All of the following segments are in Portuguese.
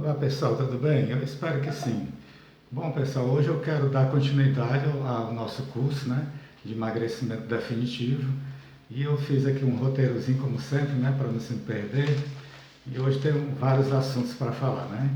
Olá pessoal, tudo bem? Eu espero que sim. Bom pessoal, hoje eu quero dar continuidade ao nosso curso, né, de emagrecimento definitivo. E eu fiz aqui um roteirozinho como sempre, né, para não se perder. E hoje tem vários assuntos para falar, né?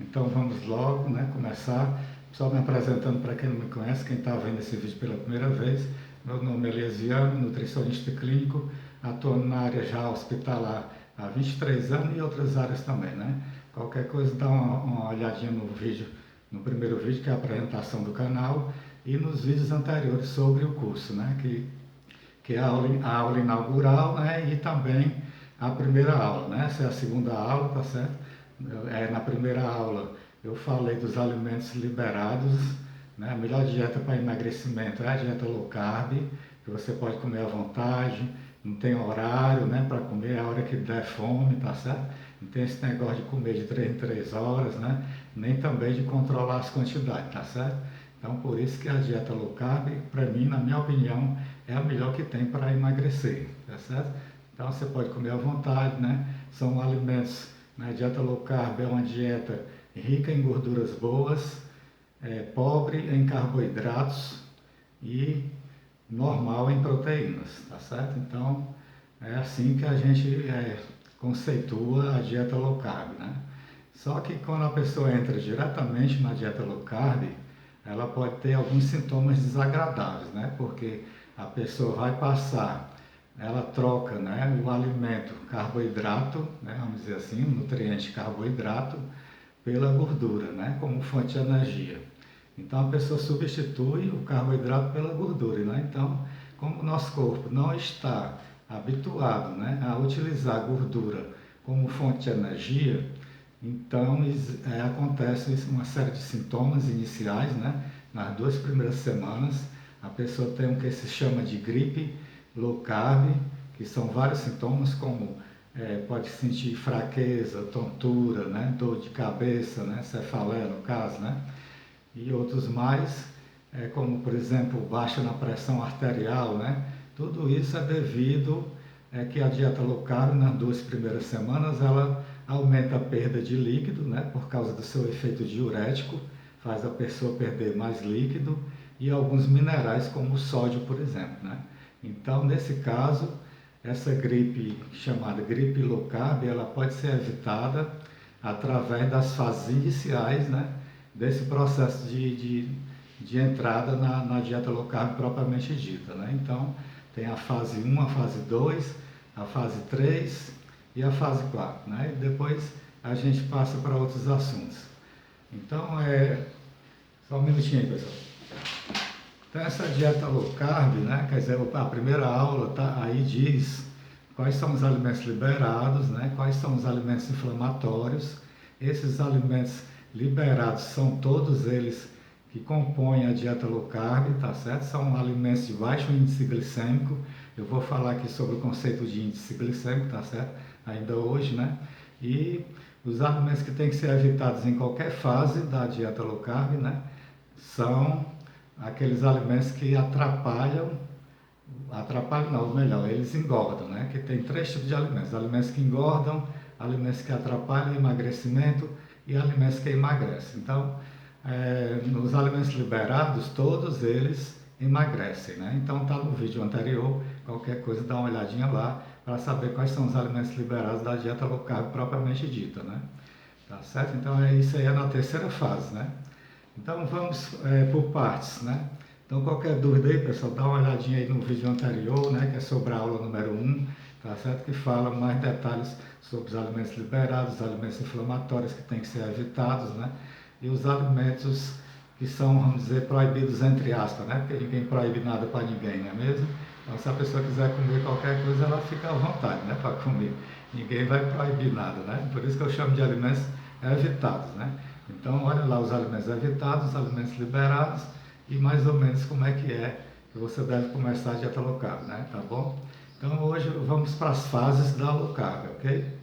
Então vamos logo, né, começar. Só me apresentando para quem não me conhece, quem está vendo esse vídeo pela primeira vez. Meu nome é Eliasiano, nutricionista clínico, atuando na área já hospitalar há 23 anos e outras áreas também, né? Qualquer coisa dá uma olhadinha no vídeo, no primeiro vídeo, que é a apresentação do canal, e nos vídeos anteriores sobre o curso, né? Que é a aula inaugural, né? E também a primeira aula, né? Essa é a segunda aula, tá certo? Na primeira aula eu falei dos alimentos liberados, né? A melhor dieta para emagrecimento é a dieta low carb, que você pode comer à vontade, não tem horário, né, para comer a hora que der fome, tá certo? Não tem esse negócio de comer de 3 em 3 horas, né? Nem também de controlar as quantidades, tá certo? Então, por isso que a dieta low carb, para mim, na minha opinião, é a melhor que tem para emagrecer, tá certo? Então, você pode comer à vontade, né? São alimentos, né? A dieta low carb é uma dieta rica em gorduras boas, pobre em carboidratos e normal em proteínas, tá certo? Então, é assim que a gente conceitua a dieta low carb, né? Só que quando a pessoa entra diretamente na dieta low carb, ela pode ter alguns sintomas desagradáveis, né? Porque a pessoa vai passar, ela troca, né, o alimento carboidrato, né, vamos dizer assim, o nutriente carboidrato, pela gordura, né, como fonte de energia. Então a pessoa substitui o carboidrato pela gordura, né? Então, como o nosso corpo não está habituado, né, a utilizar a gordura como fonte de energia, então acontece uma série de sintomas iniciais, né? Nas 2 primeiras semanas, a pessoa tem o que se chama de gripe low carb, que são vários sintomas, como pode sentir fraqueza, tontura, né? Dor de cabeça, né? Cefaleia no caso, né? E outros mais, como por exemplo baixa na pressão arterial, né? Tudo isso é devido que a dieta low carb nas 2 primeiras semanas ela aumenta a perda de líquido, né? Por causa do seu efeito diurético, faz a pessoa perder mais líquido e alguns minerais como o sódio, por exemplo, né? Então nesse caso essa gripe chamada gripe low carb ela pode ser evitada através das fases iniciais, né? Desse processo de entrada na dieta low carb propriamente dita, né? Então, tem a fase 1, a fase 2, a fase 3 e a fase 4, né? E depois a gente passa para outros assuntos. Então, só um minutinho aí, pessoal. Então, essa dieta low carb, né? Quer dizer, a primeira aula aí diz quais são os alimentos liberados, né? Quais são os alimentos inflamatórios. Esses alimentos liberados são todos eles que compõem a dieta low carb, tá certo? São alimentos de baixo índice glicêmico. Eu vou falar aqui sobre o conceito de índice glicêmico, tá certo? Ainda hoje, né? E os alimentos que têm que ser evitados em qualquer fase da dieta low carb, né? São aqueles alimentos que atrapalham não, ou melhor, eles engordam, né? Que tem 3 tipos de alimentos: alimentos que engordam, alimentos que atrapalham o emagrecimento e alimentos que emagrecem. Então, nos alimentos liberados, todos eles emagrecem, né? Então tá no vídeo anterior, qualquer coisa dá uma olhadinha lá para saber quais são os alimentos liberados da dieta low carb propriamente dita, né? Tá certo? Então isso aí é na terceira fase, né? Então vamos por partes, né? Então qualquer dúvida aí, pessoal, dá uma olhadinha aí no vídeo anterior, né? Que é sobre a aula número 1, tá certo? Que fala mais detalhes sobre os alimentos liberados, os alimentos inflamatórios que têm que ser evitados, né? E os alimentos que são, vamos dizer, proibidos entre aspas, né? Porque ninguém proíbe nada para ninguém, não é mesmo? Então se a pessoa quiser comer qualquer coisa, ela fica à vontade, né? Para comer. Ninguém vai proibir nada, né? Por isso que eu chamo de alimentos evitados, né? Então olha lá os alimentos evitados, os alimentos liberados e mais ou menos como é que você deve começar a dieta low carb, né? Tá bom? Então hoje vamos para as fases da low carb, ok?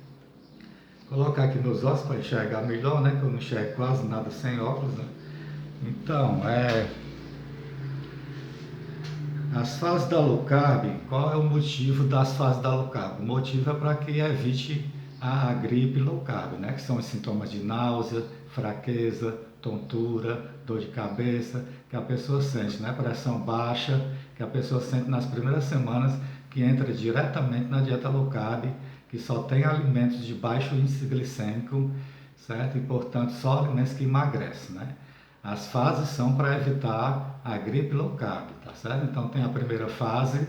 Vou colocar aqui meus óculos para enxergar melhor, né? Que eu não enxergo quase nada sem óculos, né? Então, as fases da low carb, qual é o motivo das fases da low carb? O motivo é para que evite a gripe low carb, né? Que são os sintomas de náusea, fraqueza, tontura, dor de cabeça, que a pessoa sente, né? Pressão baixa, que a pessoa sente nas primeiras semanas, que entra diretamente na dieta low carb, que só tem alimentos de baixo índice glicêmico, certo? E, portanto, só alimentos que emagrecem, né? As fases são para evitar a gripe low carb, tá certo? Então, tem a primeira fase,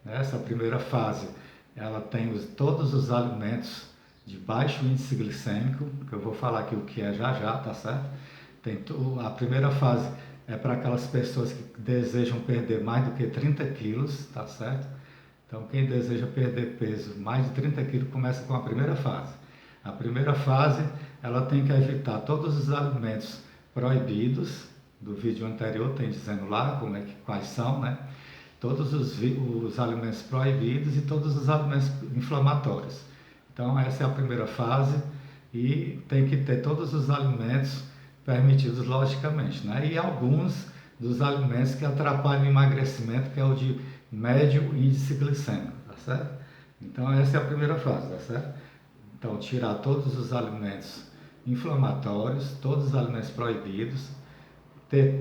né? Essa primeira fase, ela tem todos os alimentos de baixo índice glicêmico, que eu vou falar aqui o que é já já, tá certo? A primeira fase é para aquelas pessoas que desejam perder mais do que 30 quilos, tá certo? Então, quem deseja perder peso, mais de 30 quilos, começa com a primeira fase. A primeira fase, ela tem que evitar todos os alimentos proibidos. Do vídeo anterior tem dizendo lá quais são, né? Todos os alimentos proibidos e todos os alimentos inflamatórios. Então, essa é a primeira fase e tem que ter todos os alimentos permitidos, logicamente, né? E alguns dos alimentos que atrapalham o emagrecimento, que é o de médio índice glicêmico, tá certo? Então, essa é a primeira fase, tá certo? Então, tirar todos os alimentos inflamatórios, todos os alimentos proibidos,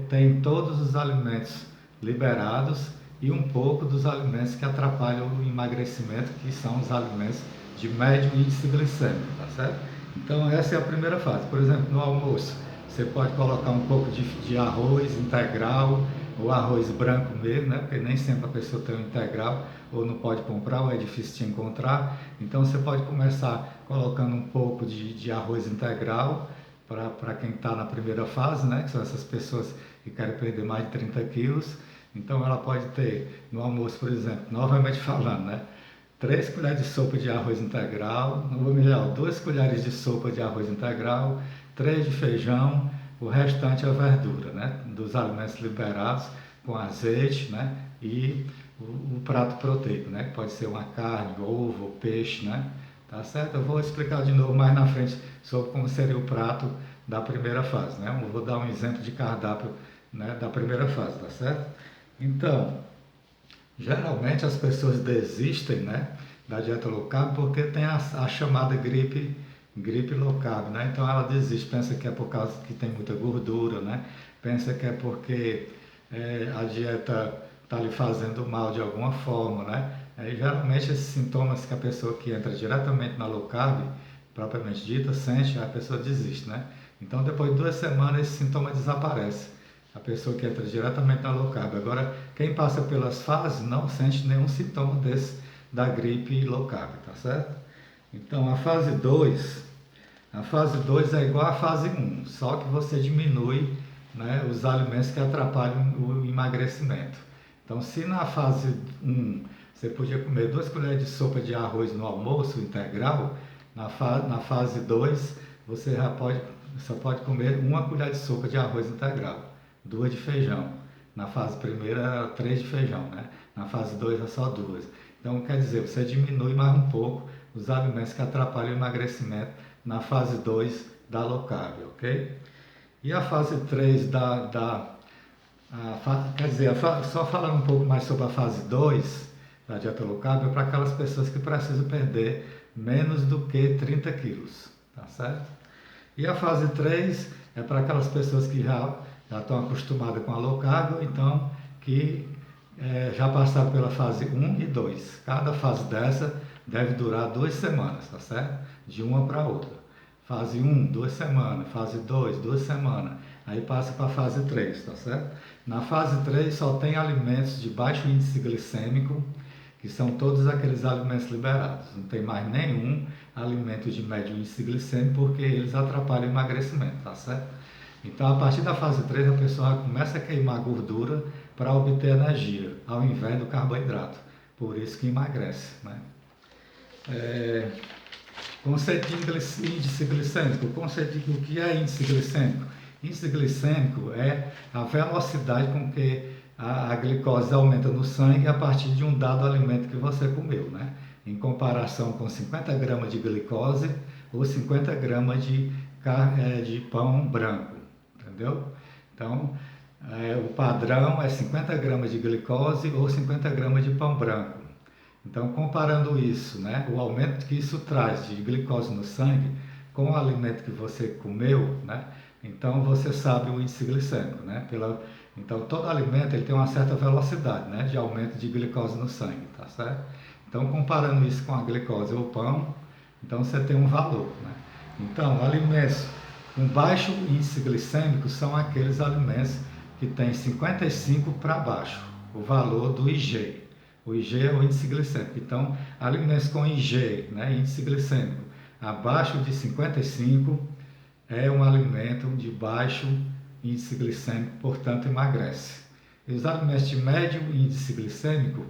tem todos os alimentos liberados e um pouco dos alimentos que atrapalham o emagrecimento, que são os alimentos de médio índice glicêmico, tá certo? Então, essa é a primeira fase. Por exemplo, no almoço, você pode colocar um pouco de arroz integral, ou arroz branco mesmo, né? Porque nem sempre a pessoa tem um integral, ou não pode comprar, ou é difícil de encontrar. Então, você pode começar colocando um pouco de arroz integral, para quem está na primeira fase, né? Que são essas pessoas que querem perder mais de 30 quilos. Então, ela pode ter, no almoço, por exemplo, novamente falando, né? 3 colheres de sopa de arroz integral, não vou melhor, 2 colheres de sopa de arroz integral, 3 de feijão, o restante é verdura, né? Dos alimentos liberados com azeite, né? E o prato proteico, né? Que pode ser uma carne, ovo, peixe, né? Tá certo? Eu vou explicar de novo mais na frente sobre como seria o prato da primeira fase, né? Eu vou dar um exemplo de cardápio, né, da primeira fase, tá certo? Então, geralmente as pessoas desistem, né, da dieta low carb porque tem a chamada gripe low carb, né? Então ela desiste, pensa que é por causa que tem muita gordura, né? Pensa que é porque a dieta está lhe fazendo mal de alguma forma, né? Geralmente esses sintomas que a pessoa que entra diretamente na low carb, propriamente dita, sente, a pessoa desiste, né? Então depois de 2 semanas esse sintoma desaparece. A pessoa que entra diretamente na low carb. Agora, quem passa pelas fases não sente nenhum sintoma desse da gripe low carb, tá certo? Então a fase 2 é igual à fase 1, só que você diminui, né, os alimentos que atrapalham o emagrecimento. Então, se na fase 1 você podia comer 2 colheres de sopa de arroz no almoço integral, na fase 2 você só pode comer 1 colher de sopa de arroz integral, 2 de feijão. Na fase primeira era 3 de feijão, né? Na fase 2 é só 2. Então, quer dizer, você diminui mais um pouco os alimentos que atrapalham o emagrecimento na fase 2 da low carb, ok? E a fase 3 quer dizer, só falando um pouco mais sobre a fase 2 da dieta low carb, é para aquelas pessoas que precisam perder menos do que 30 quilos, tá certo? E a fase 3 é para aquelas pessoas que já estão acostumadas com a low carb, então que já passaram pela fase 1 e 2. Cada fase dessa deve durar 2 semanas, tá certo? De uma para outra. Fase 1, 2 semanas. Fase 2, 2 semanas. Aí passa para a fase 3, tá certo? Na fase 3 só tem alimentos de baixo índice glicêmico, que são todos aqueles alimentos liberados. Não tem mais nenhum alimento de médio índice glicêmico, porque eles atrapalham o emagrecimento, tá certo? Então, a partir da fase 3, a pessoa começa a queimar gordura para obter energia, ao invés do carboidrato. Por isso que emagrece, né? Conceito de índice glicêmico. O que é índice glicêmico? Índice glicêmico é a velocidade com que a glicose aumenta no sangue a partir de um dado alimento que você comeu, né? Em comparação com 50 gramas de glicose ou 50 gramas de pão branco, entendeu? Então, o padrão é 50 gramas de glicose ou 50 gramas de pão branco. Então, comparando isso, né, o aumento que isso traz de glicose no sangue com o alimento que você comeu, né, então você sabe o índice glicêmico, né, então todo alimento ele tem uma certa velocidade, né, de aumento de glicose no sangue, tá certo? Então, comparando isso com a glicose ou pão, então você tem um valor, né? Então, alimentos com baixo índice glicêmico são aqueles alimentos que têm 55 para baixo, o valor do IG. O IG é o índice glicêmico. Então, alimentos com IG, né, índice glicêmico, abaixo de 55 é um alimento de baixo índice glicêmico, portanto emagrece. E os alimentos de médio índice glicêmico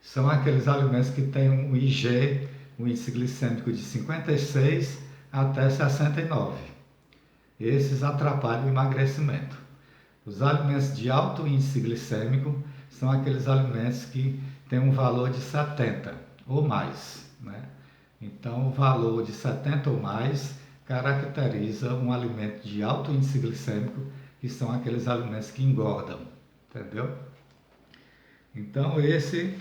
são aqueles alimentos que têm um IG, um índice glicêmico de 56 até 69. Esses atrapalham o emagrecimento. Os alimentos de alto índice glicêmico são aqueles alimentos que têm um valor de 70 ou mais, né? Então, o valor de 70 ou mais caracteriza um alimento de alto índice glicêmico, que são aqueles alimentos que engordam, entendeu? Então, esse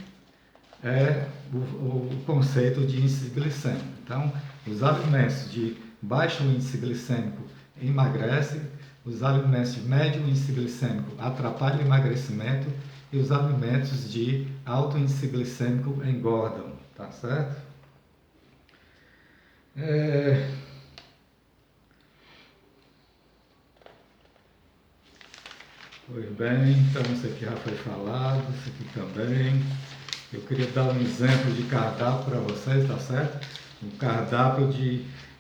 é o conceito de índice glicêmico. Então, os alimentos de baixo índice glicêmico emagrecem, os alimentos de médio índice glicêmico atrapalham o emagrecimento e os alimentos de alto índice glicêmico engordam, tá certo? Pois bem, então isso aqui já foi falado, isso aqui também. Eu queria dar um exemplo de cardápio para vocês, tá certo? Um cardápio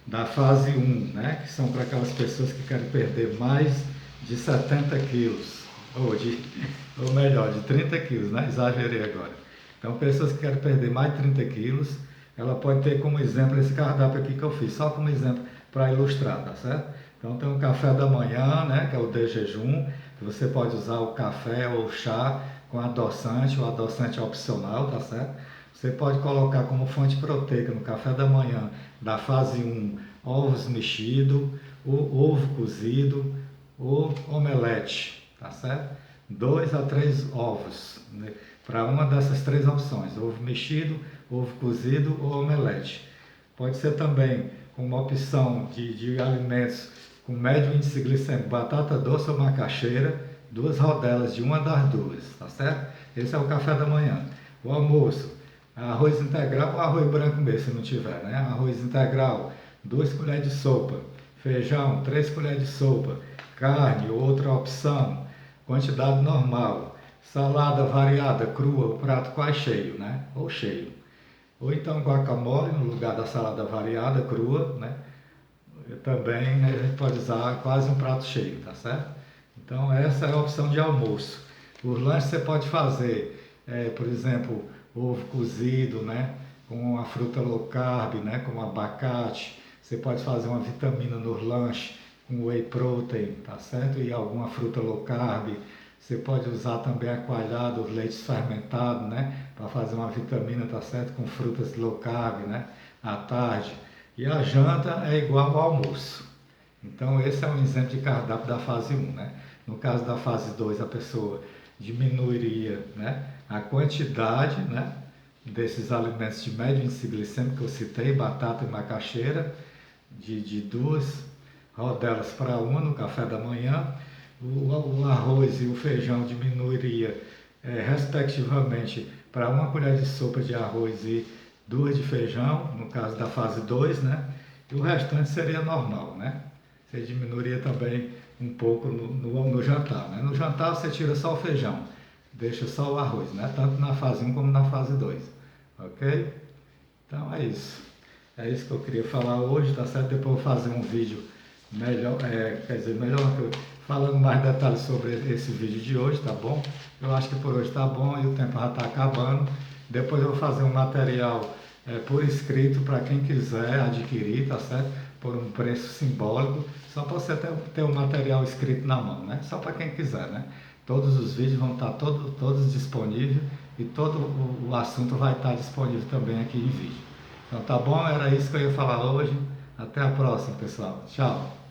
da fase 1, né? Que são para aquelas pessoas que querem perder mais de 70 quilos, ou melhor, de 30 quilos, né? Exagerei agora. Então, pessoas que querem perder mais de 30 quilos, ela pode ter como exemplo esse cardápio aqui que eu fiz, só como exemplo para ilustrar, tá certo? Então, tem o café da manhã, né? Que é o de jejum, que você pode usar o café ou o chá com adoçante, o adoçante é opcional, tá certo? Você pode colocar como fonte proteica no café da manhã da fase 1, ovos mexidos, ovo cozido ou omelete, tá certo? 2 a 3 ovos, né? Para uma dessas 3 opções, ovo mexido, ovo cozido ou omelete. Pode ser também uma opção de alimentos com médio índice glicêmico, batata doce ou macaxeira, 2 rodelas de uma das duas, tá certo? Esse é o café da manhã. O almoço, arroz integral ou arroz branco mesmo, se não tiver, né? Arroz integral, 2 colheres de sopa. Feijão, 3 colheres de sopa. Carne, outra opção. Quantidade normal. Salada variada, crua, o prato quase cheio, né? Ou cheio. Ou então guacamole no lugar da salada variada, crua, né? Também, né, a gente pode usar quase um prato cheio, tá certo? Então essa é a opção de almoço. Os lanches você pode fazer, por exemplo, ovo cozido, né, com a fruta low carb, né, com abacate. Você pode fazer uma vitamina nos lanches com whey protein, tá certo? E alguma fruta low carb. Você pode usar também a coalhada, os leites fermentados, né, para fazer uma vitamina, tá certo? Com frutas low carb, né, à tarde. E a janta é igual ao almoço. Então esse é um exemplo de cardápio da fase 1, né? No caso da fase 2, a pessoa diminuiria, né, a quantidade, né, desses alimentos de médio índice glicêmico que eu citei, batata e macaxeira, de 2 rodelas para 1 no café da manhã. O arroz e o feijão diminuiria, respectivamente, para 1 colher de sopa de arroz e 2 de feijão, no caso da fase 2, né? E o restante seria normal, né? Você diminuiria também um pouco no jantar, né? No jantar você tira só o feijão, deixa só o arroz, né? Tanto na fase 1 como na fase 2, ok? Então é isso. É isso que eu queria falar hoje, tá certo? Depois eu vou fazer um vídeo melhor, falando mais detalhes sobre esse vídeo de hoje, tá bom? Eu acho que por hoje tá bom e o tempo já está acabando. Depois eu vou fazer um material por escrito para quem quiser adquirir, tá certo? Por um preço simbólico, só para você ter o material escrito na mão, né? Só para quem quiser, né? Todos os vídeos vão estar todos disponíveis e todo o assunto vai estar disponível também aqui em vídeo. Então tá bom? Era isso que eu ia falar hoje. Até a próxima, pessoal. Tchau!